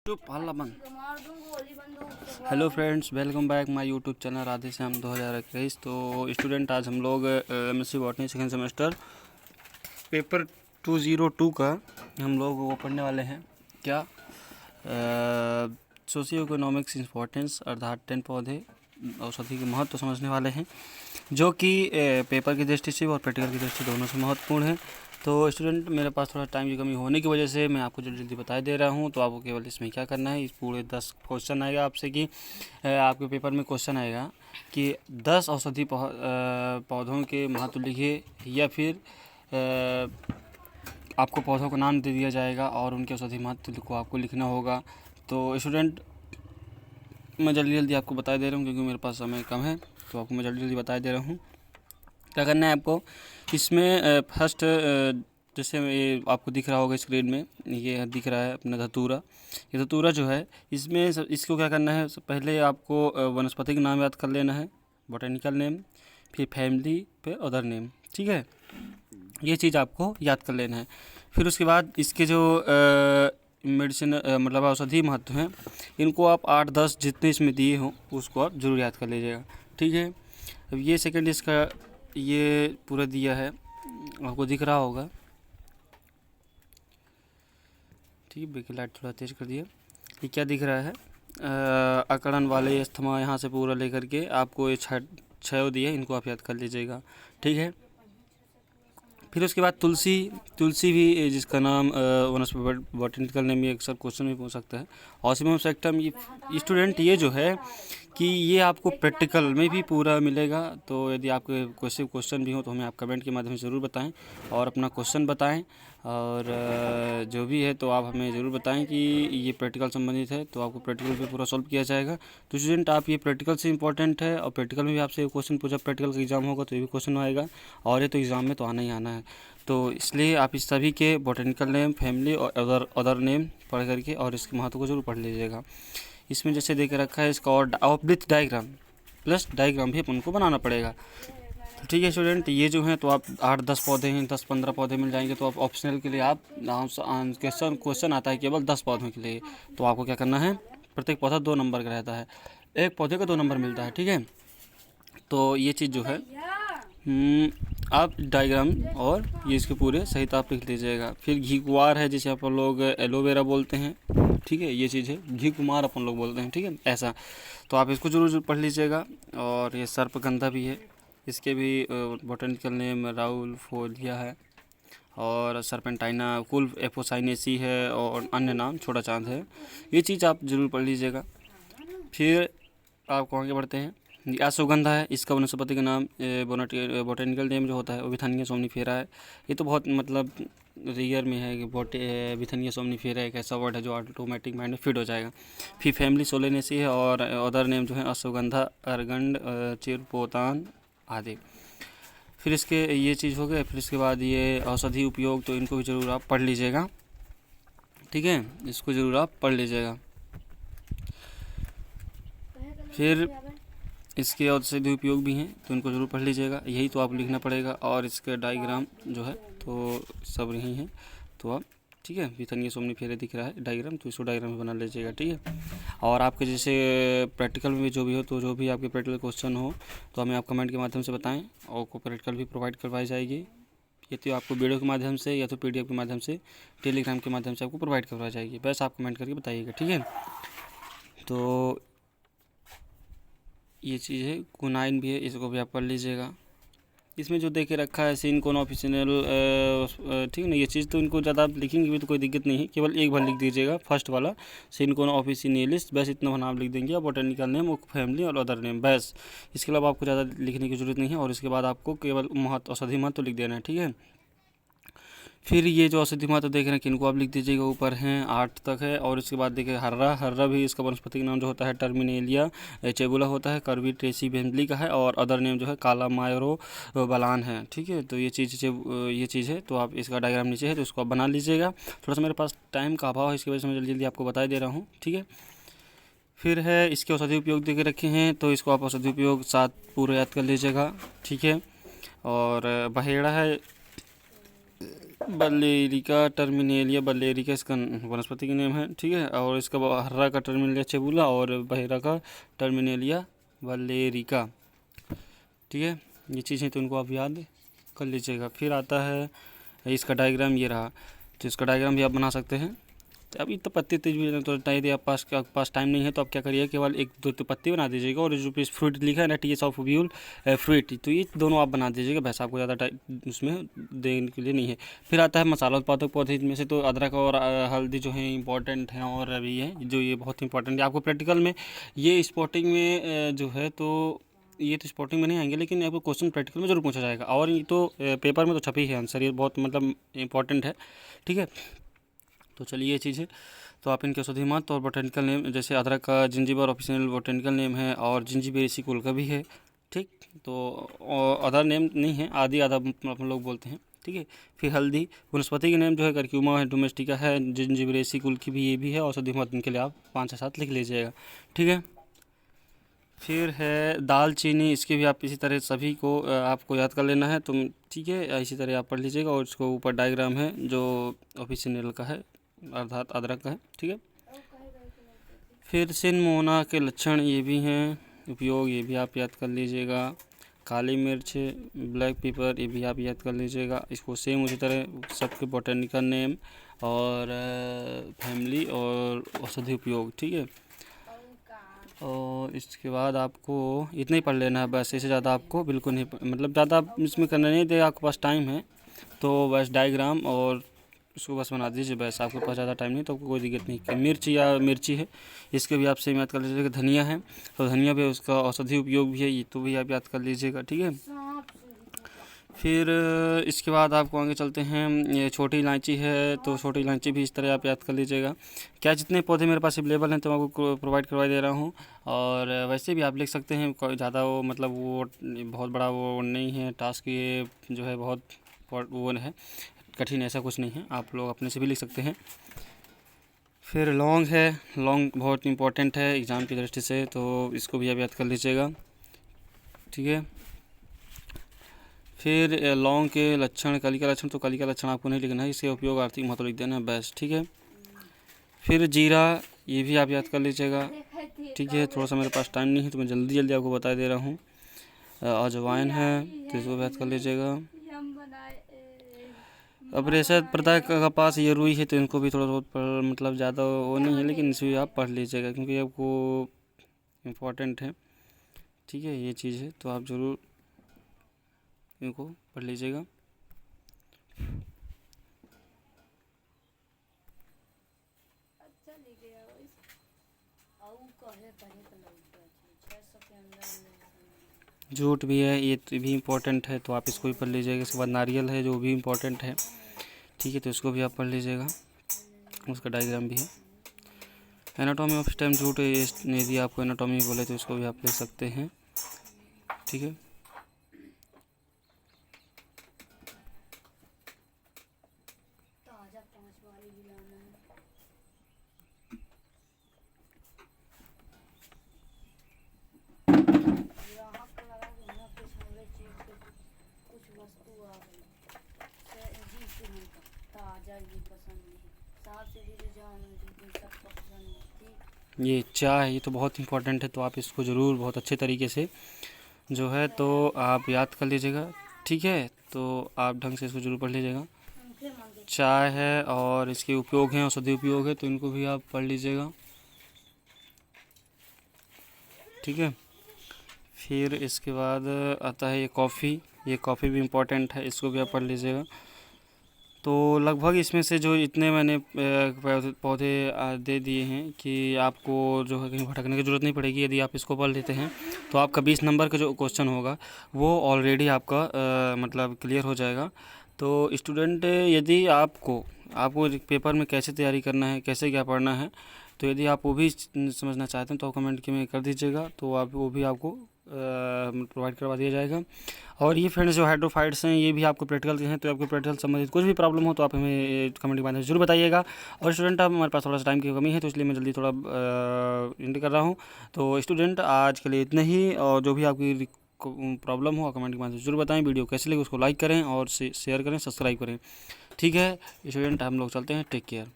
चुप हल्ला बंद। Hello friends, welcome back my YouTube channel Radhe Shyam 2021। तो स्टूडेंट, आज हम लोग MSc botany second semester paper 202 का हम लोग वो पढ़ने वाले हैं। क्या? सोशियो इकोनॉमिक्स इम्पोर्टेंस, अर्थात 10 पौधे औषधि के महत्व समझने वाले हैं, जो कि पेपर की दृष्टि से और प्रैक्टिकल की दृष्टि दोनों से महत्वपूर्ण है। तो स्टूडेंट, मेरे पास थोड़ा टाइम की कमी होने की वजह से मैं आपको जल्दी जल्दी बता दे रहा हूँ। तो आपको केवल इसमें क्या करना है, इस पूरे 10 क्वेश्चन आएगा आपसे कि आपके पेपर में क्वेश्चन आएगा कि 10 औषधि पौधों के महत्व लिखिए, या फिर आपको पौधों का नाम दे दिया जाएगा और उनके औषधि महत्व को आपको लिखना होगा। तो स्टूडेंट, मैं जल्दी जल्दी आपको बता दे रहा हूँ क्योंकि मेरे पास समय कम है, तो आपको मैं जल्दी जल्दी बता दे रहा हूँ। क्या करना है आपको इसमें, फर्स्ट जैसे ये आपको दिख रहा होगा स्क्रीन में, ये दिख रहा है अपना धतूरा। ये धतूरा जो है, इसमें इसको क्या करना है, पहले आपको वनस्पतिक नाम याद कर लेना है, बोटेनिकल नेम, फिर फैमिली पे अदर नेम। ठीक है, ये चीज़ आपको याद कर लेना है। फिर उसके बाद इसके जो मेडिसिन मतलब औषधि महत्व हैं, इनको आप 8-10 जितने इसमें दिए हों उसको आप जरूर याद कर लीजिएगा। ठीक है, अब ये सेकंड इसका ये पूरा दिया है, आपको दिख रहा होगा। ठीक है, ब्रेक लाइट थोड़ा तेज़ कर दिया। ये क्या दिख रहा है, अकड़न वाले अस्थमा, यहाँ से पूरा लेकर के आपको ये छः दिए, इनको आप याद कर लीजिएगा। ठीक है, फिर उसके बाद तुलसी भी, जिसका नाम वनस्पति बॉटनिकल नेम, ये अक्सर क्वेश्चन में पूछ सकता है। ऑसिमम सेक्टम, ये स्टूडेंट ये जो है कि ये आपको प्रैक्टिकल में भी पूरा मिलेगा। तो यदि आपके कोई क्वेश्चन भी हो तो हमें आप कमेंट के माध्यम से ज़रूर बताएं और अपना क्वेश्चन बताएं, और जो भी है तो आप हमें ज़रूर बताएं कि ये प्रैक्टिकल संबंधित है, तो आपको प्रैक्टिकल भी पूरा सॉल्व किया जाएगा। तो स्टूडेंट, आप ये प्रैक्टिकल से इंपॉर्टेंट है, और प्रैक्टिकल में भी आपसे क्वेश्चन पूछा, प्रैक्टिकल का एग्जाम होगा तो ये भी क्वेश्चन आएगा, और ये तो एग्ज़ाम में तो आना ही आना है। तो इसलिए आप इस सभी के बोटेनिकल नेम, फैमिली और अदर नेम पढ़ करके और इसके महत्व को जरूर पढ़ लीजिएगा। इसमें जैसे देख रखा है इसका, और विथ डायग्राम प्लस डायग्राम भी अपन को बनाना पड़ेगा। तो ठीक है स्टूडेंट, ये जो है तो आप 8-10 पौधे हैं, 10-15 पौधे मिल जाएंगे। तो आप ऑप्शनल के लिए आप क्वेश्चन आता है केवल 10 पौधों के लिए, तो आपको क्या करना है, प्रत्येक पौधा 2 नंबर का रहता है, एक पौधे का 2 नंबर मिलता है। ठीक है, तो ये चीज़ जो है आप डायग्राम और ये इसके पूरे सहित आप लिख लीजिएगा। फिर घी कुमार है, जिसे अपन लोग एलोवेरा बोलते हैं। ठीक है, ये चीज़ है, घी कुमार अपन लोग बोलते हैं। ठीक है, ऐसा तो आप इसको जरूर पढ़ लीजिएगा। और ये सर्पगंधा भी है, इसके भी बोटेनिकल नेम राउल फोलिया है, और सरपेंटाइना कुल एपोसाइनेसी है, और अन्य नाम छोटा चांद है। ये चीज़ आप जरूर पढ़ लीजिएगा। फिर आप आगे बढ़ते हैं, अश्वगंधा है, इसका वनस्पति का नाम बोटेनिकल नेम जो होता है वो विथानिया सोमनीफेरा है। ये तो बहुत मतलब रियर में है कि विथानिया सोमनीफेरा एक ऐसा वर्ड है जो ऑटोमेटिक माइंड में फिट हो जाएगा। फिर फैमिली सोलेनेसी है, और अदर नेम जो है अश्वगंधा, अरगंड, चिरपोतान आदि। फिर इसके ये चीज़ हो गए। फिर इसके बाद ये औषधि उपयोग, तो इनको भी ज़रूर आप पढ़ लीजिएगा। ठीक है, इसको ज़रूर आप पढ़ लीजिएगा। फिर इसके औषधि उपयोग भी हैं, तो इनको ज़रूर पढ़ लीजिएगा, यही तो आपको लिखना पड़ेगा। और इसके डायग्राम जो है तो सब यही हैं, तो आप ठीक है, विथानिया सोमनीफेरा दिख रहा है डायग्राम, तो इसको डायग्राम भी बना लीजिएगा। ठीक है, और आपके जैसे प्रैक्टिकल में जो भी हो, तो जो भी आपके प्रैक्टिकल क्वेश्चन हो तो हमें आप कमेंट के माध्यम से बताएं, और को प्रैक्टिकल भी प्रोवाइड करवाई जाएगी, या तो आपको वीडियो के माध्यम से, या तो PDF के माध्यम से, टेलीग्राम के माध्यम से आपको प्रोवाइड करवाई जाएगी। बस आप कमेंट करके बताइएगा। ठीक है, तो ये चीज़ है, कुनाइन भी है, इसको भी आप पढ़ लीजिएगा। इसमें जो देखे रखा है सीन कोन ऑफिशियल, ठीक है ना, ये चीज़ तो इनको ज़्यादा लिखेंगे भी तो कोई दिक्कत नहीं है, केवल एक बार लिख दीजिएगा फर्स्ट वाला, सीन कोन ऑफिशियलिस्ट, बस इतना नाम लिख देंगे। बोटेनिकल नेम, फैमिली और अदर नेम, बस। इसके अलावा आपको ज़्यादा लिखने की ज़रूरत नहीं है, और इसके बाद आपको केवल महत्व, औषधि महत्व लिख देना है। ठीक है, फिर ये जो औषधि महत्व देख रहे हैं, किनको आप लिख दीजिएगा, ऊपर हैं 8 तक है। और इसके बाद देखिए हर्रा भी, इसका वनस्पति नाम जो होता है टर्मिनेलिया चेबुला होता है, करवी ट्रेसी बेंजली का है, और अदर नेम जो है काला मायरो बलान है। ठीक है, तो ये चीज़ है, तो आप इसका डायग्राम नीचे है, तो इसको आप बना लीजिएगा। थोड़ा सा मेरे पास टाइम का अभाव है, इसकी वजह से मैं जल्दी जल्दी आपको बता दे रहा हूँ। ठीक है, फिर है इसके औषधि उपयोग दे के रखे हैं, तो इसको आप औषधि उपयोग 7 पूरे याद कर लीजिएगा। ठीक है, और बहेड़ा है, बल्लेरिका टर्मिनेलिया बल्लेरिका इसका वनस्पति का नेम है, ठीक है। और इसका हर्रा का टर्मिनेलिया चेबुला और बहिरा का टर्मिनेलिया बल्लेरिका, ठीक है। ये चीज़ें तो इनको आप याद कर लीजिएगा। फिर आता है इसका डायग्राम, ये रहा, तो इसका डायग्राम भी आप बना सकते हैं। तो अभी तो पत्ती तेज भी तो यदि आप पास टाइम नहीं है तो आप क्या करिए, केवल एक दो तो पत्ती बना दीजिएगा और जो फ्रूट लिखा है ना, टीएस ऑफ व्यूल फ्रूट, तो ये दोनों आप बना दीजिएगा, बस आपको ज़्यादा टाइम उसमें देने के लिए नहीं है। फिर आता है मसाला उत्पादक पौधे, इनमें से तो अदरक और हल्दी जो है इंपॉर्टेंट हैं, और अभी है जो ये बहुत इंपॉर्टेंट है आपको प्रैक्टिकल में। ये स्पॉटिंग में जो है तो ये तो स्पॉटिंग में नहीं आएंगे, लेकिन आपको क्वेश्चन प्रैक्टिकल में जरूर पूछा जाएगा, और ये तो पेपर में तो छपी है आंसर, ये बहुत मतलब इंपॉर्टेंट है, ठीक है। तो चलिए ये चीज़ है, तो आप इनके औषधि महत्व और बोटेनिकल नेम, जैसे अदरक का जिंजीबर ऑफिशियल बोटेनिकल नेम है, और जिंजीबेरेसी कुल का भी है, ठीक। तो अदर नेम नहीं है, आदि आधा हम लोग बोलते हैं, ठीक है। फिर हल्दी वनस्पति के नेम जो है करक्यूमा है, डोमेस्टिका है, जिंजीबेरेसी कुल की भी ये भी है, औषधि महत्व इनके लिए आप 5 से 7 लिख लीजिएगा, ठीक है। फिर है दालचीनी, इसके भी आप इसी तरह सभी को आपको याद कर लेना है, तुम ठीक है, इसी तरह आप पढ़ लीजिएगा। और इसको ऊपर डायग्राम है जो ऑफिशियल का है, अर्थात अदरक का है, ठीक है। फिर सिनमोना के लक्षण ये भी हैं, उपयोग ये भी आप याद कर लीजिएगा। काली मिर्च, ब्लैक पेपर, ये भी आप याद कर लीजिएगा। इसको सेम उसी तरह सबके बोटेनिकल नेम और फैमिली और औषधि उपयोग, ठीक है। और इसके बाद आपको इतना ही पढ़ लेना है बस, इससे ज़्यादा आपको बिल्कुल नहीं, मतलब ज़्यादा इसमें करना नहीं है, आपके पास टाइम है तो बस डायग्राम और उसको बस बना दीजिए, बस आपके पास ज़्यादा टाइम नहीं तो आपको कोई दिक्कत नहीं। मिर्च या मिर्ची है, इसके भी आप सेम याद कर लीजिएगा। धनिया है तो धनिया भी उसका औषधि उपयोग भी है, ये तो भी आप याद कर लीजिएगा, ठीक है। फिर इसके बाद आपको आगे चलते हैं, ये छोटी इलायची है, तो छोटी इलायची भी इस तरह आप याद कर लीजिएगा। क्या जितने पौधे मेरे पास अवेलेबल हैं तो मैं आपको प्रोवाइड करवा दे रहा हूँ, और वैसे भी आप लिख सकते हैं, कोई ज़्यादा वो मतलब वो बहुत बड़ा वो नहीं है टास्क, ये जो है बहुत वो है कठिन, ऐसा कुछ नहीं है, आप लोग अपने से भी लिख सकते हैं। फिर लौंग है, लौंग बहुत इंपॉर्टेंट है एग्ज़ाम की दृष्टि से, तो इसको भी आप याद कर लीजिएगा, ठीक है। फिर लौंग के लक्षण, कली का लक्षण, तो कली का लक्षण आपको नहीं लिखना है, इसके उपयोग आर्थिक महत्व लिख देना है बस, ठीक है। फिर जीरा, ये भी आप याद कर लीजिएगा, ठीक है। थोड़ा सा मेरे पास टाइम नहीं है तो मैं जल्दी जल्दी आपको बता दे रहा हूँ। अजवाइन है तो इसको भी याद कर लीजिएगा। अब रेशा प्रदाय का पास ये रुई है तो इनको भी थोड़ा बहुत मतलब ज़्यादा वो नहीं है, लेकिन इसे भी आप पढ़ लीजिएगा क्योंकि आपको इम्पोर्टेंट है, ठीक है। ये चीज़ है तो आप ज़रूर इनको पढ़ लीजिएगा। जूट भी है, ये तो भी इम्पोर्टेंट है तो आप इसको भी पढ़ लीजिएगा। इसके बाद नारियल है जो भी इम्पोर्टेंट है, ठीक है, तो इसको भी आप पढ़ लीजिएगा, उसका डायग्राम भी है। एनाटॉमी ऑफ स्टेम जूट, यदि आपको एनाटॉमी बोले तो इसको भी आप लिख सकते हैं, ठीक है। ये चाय, ये तो बहुत इंपॉर्टेंट है तो आप इसको ज़रूर बहुत अच्छे तरीके से जो है तो आप याद कर लीजिएगा, ठीक है। तो आप ढंग से इसको ज़रूर पढ़ लीजिएगा। चाय है और इसके उपयोग हैं, औषधि उपयोग है, तो इनको भी आप पढ़ लीजिएगा, ठीक है। फिर इसके बाद आता है ये कॉफ़ी, ये कॉफ़ी भी इम्पोर्टेंट है, इसको भी आप पढ़ लीजिएगा। तो लगभग इसमें से जो इतने मैंने पौधे दे दिए हैं कि आपको जो है कहीं भटकने की ज़रूरत नहीं पड़ेगी। यदि आप इसको पढ़ लेते हैं तो आपका 20 नंबर का जो क्वेश्चन होगा वो ऑलरेडी आपका मतलब क्लियर हो जाएगा। तो स्टूडेंट यदि आपको पेपर में कैसे तैयारी करना है, कैसे क्या पढ़ना है, तो यदि आप वो भी समझना चाहते हैं तो कमेंट में कर दीजिएगा, तो आप वो भी आपको प्रोवाइड करवा दिया जाएगा। और ये फ्रेंड्स जो हाइड्रोफाइट्स हैं ये भी आपको प्रैक्टिकल हैं, तो आपको प्रैक्टिकल संबंधित कुछ भी प्रॉब्लम हो तो आप हमें कमेंट के माध्यम से जरूर बताइएगा। और स्टूडेंट अब हमारे पास थोड़ा सा टाइम की कमी है तो इसलिए मैं जल्दी थोड़ा एंड कर रहा हूँ। तो स्टूडेंट आज के लिए इतना ही, और जो भी आपकी प्रॉब्लम हो कमेंट के माध्यम से जरूर बताएं। वीडियो कैसे लगे उसको लाइक करें और शेयर करें, सब्सक्राइब करें। ठीक है स्टूडेंट, हम लोग चलते हैं। Take care.